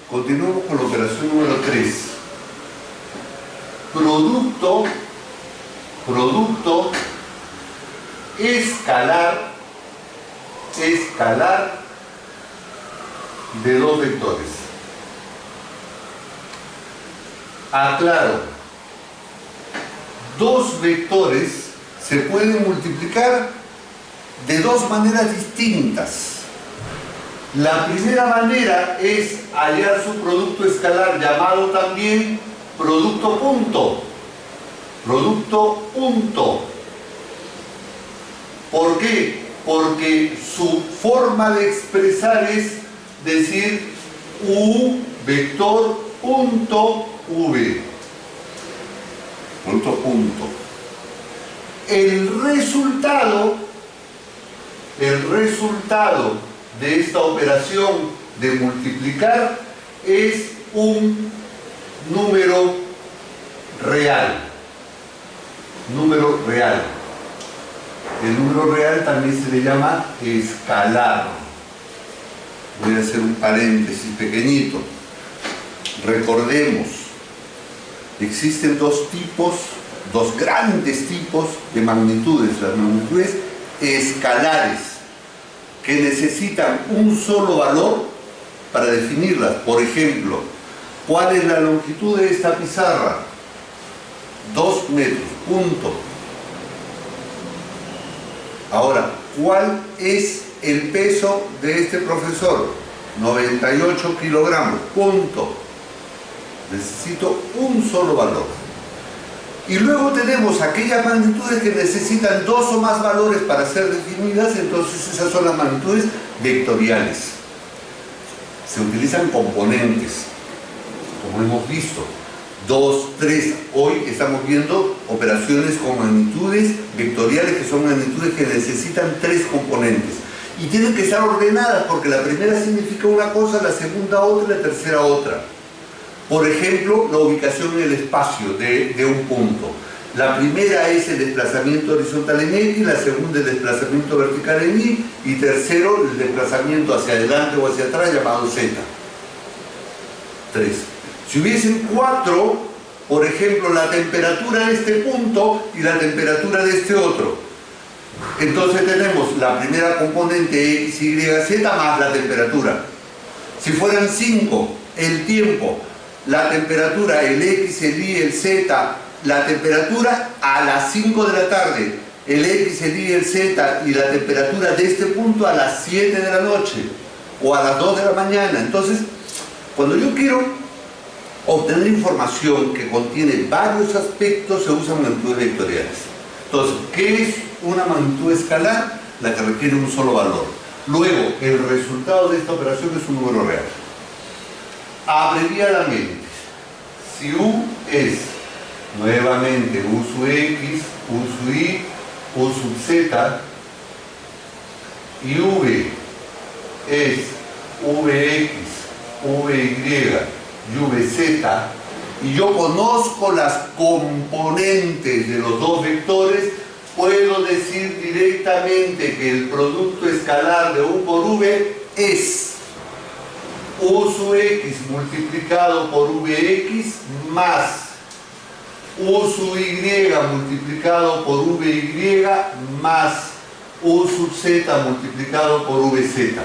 Continuamos con la operación número 3. Producto escalar de dos vectores. Aclaro, dos vectores se pueden multiplicar de dos maneras distintas. La primera manera es hallar su producto escalar, llamado también producto punto. Producto punto. ¿Por qué? Porque su forma de expresar es decir U vector punto V. Producto punto. El resultado de esta operación de multiplicar es un número real. Número real. El número real también se le llama escalar. Voy a hacer un paréntesis pequeñito. Recordemos, existen dos grandes tipos de magnitudes. Las magnitudes escalares, que necesitan un solo valor para definirlas. Por ejemplo, ¿cuál es la longitud de esta pizarra? 2 metros, punto. Ahora, ¿cuál es el peso de este profesor? 98 kilogramos, punto. Necesito un solo valor. Y luego tenemos aquellas magnitudes que necesitan dos o más valores para ser definidas, entonces esas son las magnitudes vectoriales. Se utilizan componentes, como hemos visto, 2, 3. Hoy estamos viendo operaciones con magnitudes vectoriales, que son magnitudes que necesitan 3 componentes. Y tienen que estar ordenadas, porque la primera significa una cosa, la segunda otra y la tercera otra. Por ejemplo, la ubicación en el espacio de un punto. La primera es el desplazamiento horizontal en X, la segunda el desplazamiento vertical en Y, y tercero el desplazamiento hacia adelante o hacia atrás llamado Z. 3. Si hubiesen 4, por ejemplo, la temperatura de este punto y la temperatura de este otro. Entonces tenemos la primera componente X, Y, Z más la temperatura. Si fueran 5, el tiempo, la temperatura, el X, el Y, el Z, la temperatura a las 5 de la tarde, el X, el Y, el Z y la temperatura de este punto a las 7 de la noche o a las 2 de la mañana. Entonces, cuando yo quiero obtener información que contiene varios aspectos, se usan magnitudes vectoriales. Entonces, ¿qué es una magnitud escalar? La que requiere un solo valor. Luego, el resultado de esta operación es un número real. Abreviadamente, si U es nuevamente U sub X, U sub Y, U sub Z, y V es Vx, Vy y Vz, y yo conozco las componentes de los dos vectores, puedo decir directamente que el producto escalar de U por V es U sub X multiplicado por Vx más U sub Y multiplicado por Vy más U sub Z multiplicado por Vz.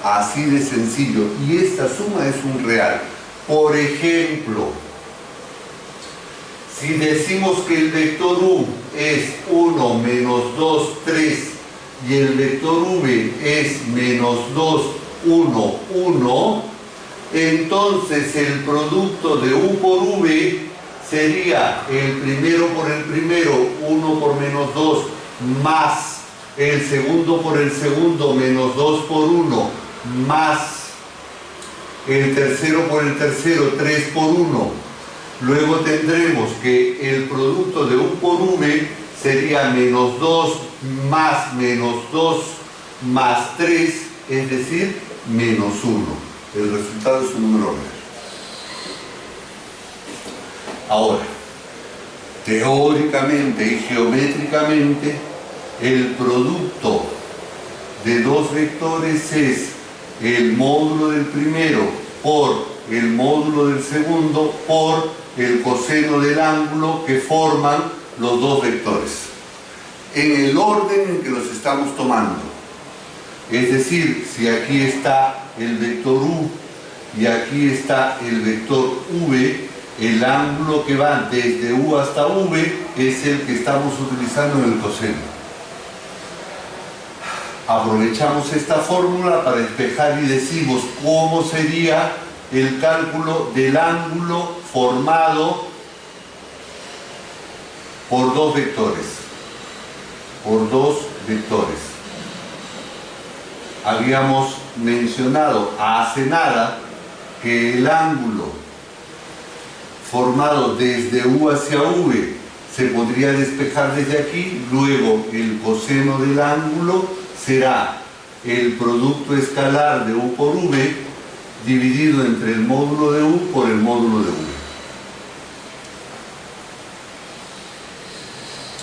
Así de sencillo. Y esta suma es un real. Por ejemplo, si decimos que el vector U es 1, menos 2, 3 y el vector V es menos 2, 1, 1, entonces el producto de U por V sería el primero por el primero, 1 por menos 2, más el segundo por el segundo, menos 2 por 1, más el tercero por el tercero, 3 por 1. Luego tendremos que el producto de U por V sería menos 2 más menos 2 más 3, es decir, menos 1. El resultado es un número real. Ahora, teóricamente y geométricamente, el producto de dos vectores es el módulo del primero por el módulo del segundo por el coseno del ángulo que forman los dos vectores, en el orden en que los estamos tomando. Es decir, si aquí está el vector U y aquí está el vector V, el ángulo que va desde U hasta V es el que estamos utilizando en el coseno. Aprovechamos esta fórmula para despejar y decimos cómo sería el cálculo del ángulo formado por dos vectores. Habíamos mencionado hace nada que el ángulo formado desde U hacia V se podría despejar desde aquí, luego el coseno del ángulo será el producto escalar de U por V dividido entre el módulo de U por el módulo de V.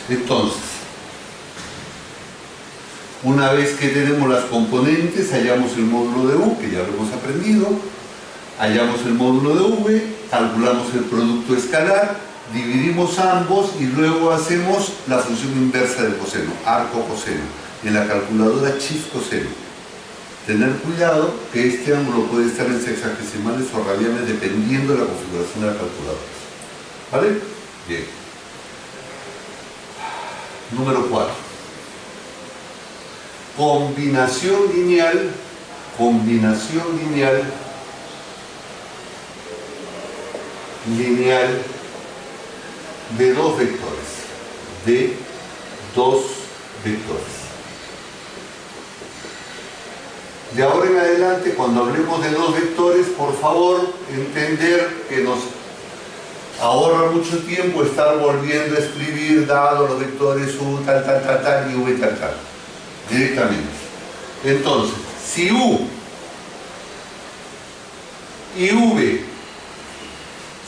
Entonces, una vez que tenemos las componentes, hallamos el módulo de U, que ya lo hemos aprendido, hallamos el módulo de V, calculamos el producto escalar, dividimos ambos y luego hacemos la función inversa del coseno, arco coseno, en la calculadora Chif coseno. Tener cuidado que este ángulo puede estar en sexagesimales o radianes dependiendo de la configuración de la calculadora. ¿Vale? Bien. Número 4. Combinación lineal de dos vectores. De ahora en adelante, cuando hablemos de dos vectores, por favor, entender que nos ahorra mucho tiempo estar volviendo a escribir dado los vectores U, tal, y V, tal, directamente. Entonces, si U y V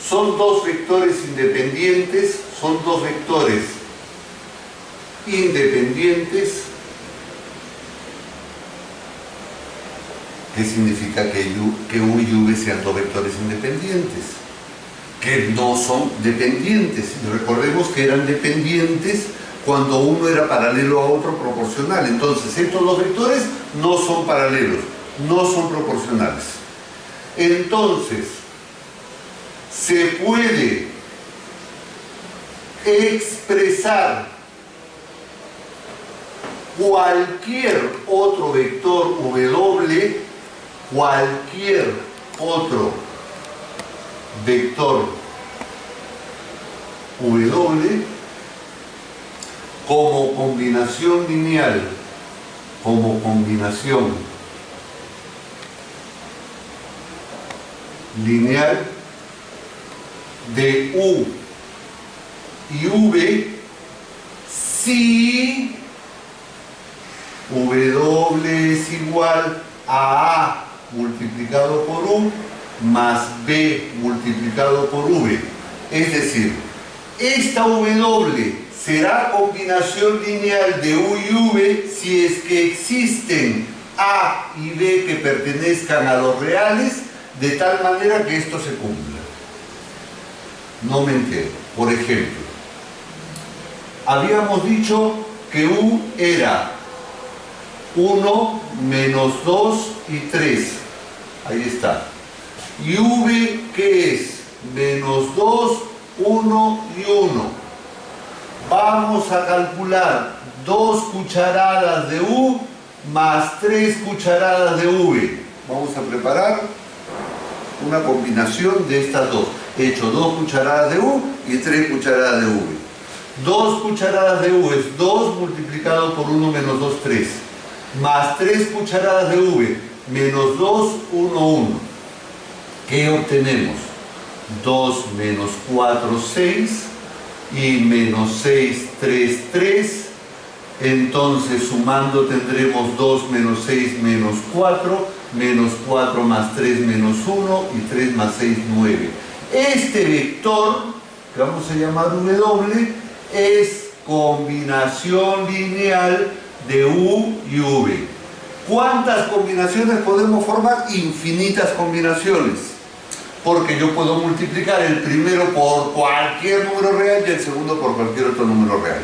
son dos vectores independientes, ¿qué significa que U y V sean dos vectores independientes? Que no son dependientes. Recordemos que eran dependientes cuando uno era paralelo a otro proporcional. Entonces, estos dos vectores no son paralelos, no son proporcionales. Entonces, se puede expresar cualquier otro vector W, como combinación lineal, de U y V si W es igual a A multiplicado por U más B multiplicado por V. Es decir, esta W será combinación lineal de U y V si es que existen A y B que pertenezcan a los reales, de tal manera que esto se cumpla. No me entero. Por ejemplo, habíamos dicho que U era 1, menos 2 y 3. Ahí está. Y V, ¿qué es? Menos 2, 1 y 1. Vamos a calcular 2 cucharadas de U más 3 cucharadas de V. Vamos a preparar una combinación de estas dos. He hecho 2 cucharadas de U y 3 cucharadas de V. 2 cucharadas de U es 2 multiplicado por 1 menos 2, 3. Más 3 cucharadas de V menos 2, 1, 1. ¿Qué obtenemos? 2 menos 4, 6 y menos 6, 3, 3. Entonces sumando tendremos 2 menos 6 menos 4, menos 4 más 3 menos 1 y 3 más 6, 9. Este vector, que vamos a llamar W, es combinación lineal de U y V. ¿Cuántas combinaciones podemos formar? Infinitas combinaciones. Porque yo puedo multiplicar el primero por cualquier número real y el segundo por cualquier otro número real.